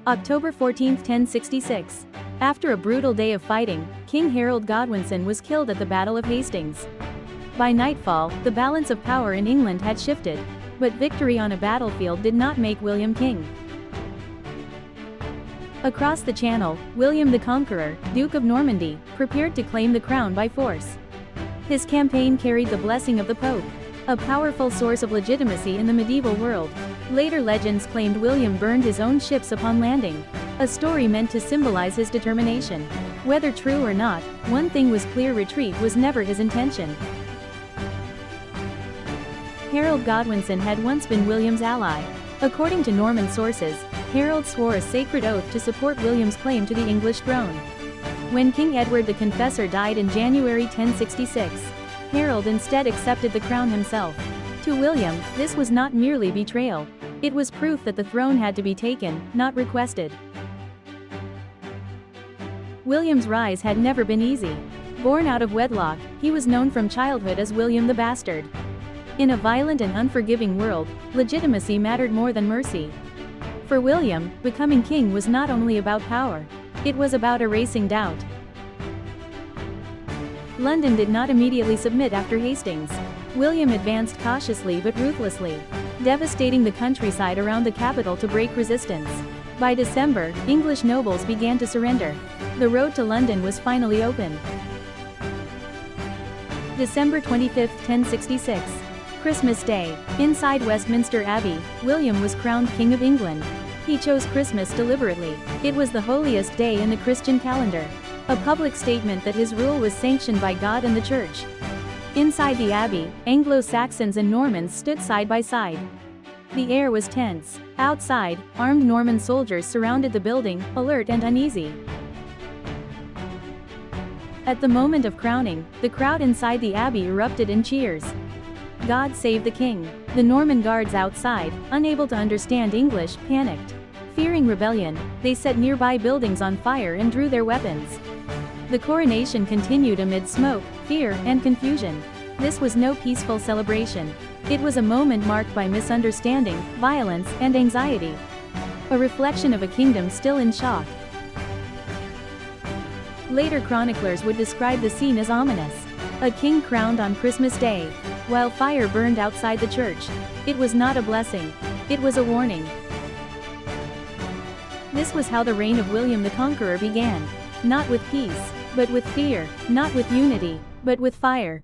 October 14, 1066. After a brutal day of fighting, King Harold Godwinson was killed at the Battle of Hastings. By nightfall, the balance of power in England had shifted, but victory on a battlefield did not make William king. Across the Channel, William the Conqueror, Duke of Normandy, prepared to claim the crown by force. His campaign carried the blessing of the Pope, a powerful source of legitimacy in the medieval world. Later legends claimed William burned his own ships upon landing, a story meant to symbolize his determination. Whether true or not, one thing was clear: retreat was never his intention. Harold Godwinson had once been William's ally. According to Norman sources, Harold swore a sacred oath to support William's claim to the English throne. When King Edward the Confessor died in January 1066, Harold instead accepted the crown himself. To William, this was not merely betrayal. It was proof that the throne had to be taken, not requested. William's rise had never been easy. Born out of wedlock, he was known from childhood as William the Bastard. In a violent and unforgiving world, legitimacy mattered more than mercy. For William, becoming king was not only about power. It was about erasing doubt. London did not immediately submit after Hastings. William advanced cautiously but ruthlessly, devastating the countryside around the capital to break resistance. By December, English nobles began to surrender. The road to London was finally open. December 25, 1066. Christmas Day. Inside Westminster Abbey, William was crowned King of England. He chose Christmas deliberately. It was the holiest day in the Christian calendar, a public statement that his rule was sanctioned by God and the Church. Inside the Abbey, Anglo-Saxons and Normans stood side by side. The air was tense. Outside, armed Norman soldiers surrounded the building, alert and uneasy. At the moment of crowning, the crowd inside the Abbey erupted in cheers. God save the king. The Norman guards outside, unable to understand English, panicked. Fearing rebellion, they set nearby buildings on fire and drew their weapons. The coronation continued amid smoke, fear, and confusion. This was no peaceful celebration. It was a moment marked by misunderstanding, violence, and anxiety. A reflection of a kingdom still in shock. Later chroniclers would describe the scene as ominous. A king crowned on Christmas Day, while fire burned outside the church. It was not a blessing. It was a warning. This was how the reign of William the Conqueror began. Not with peace, but with fear. Not with unity, but with fire.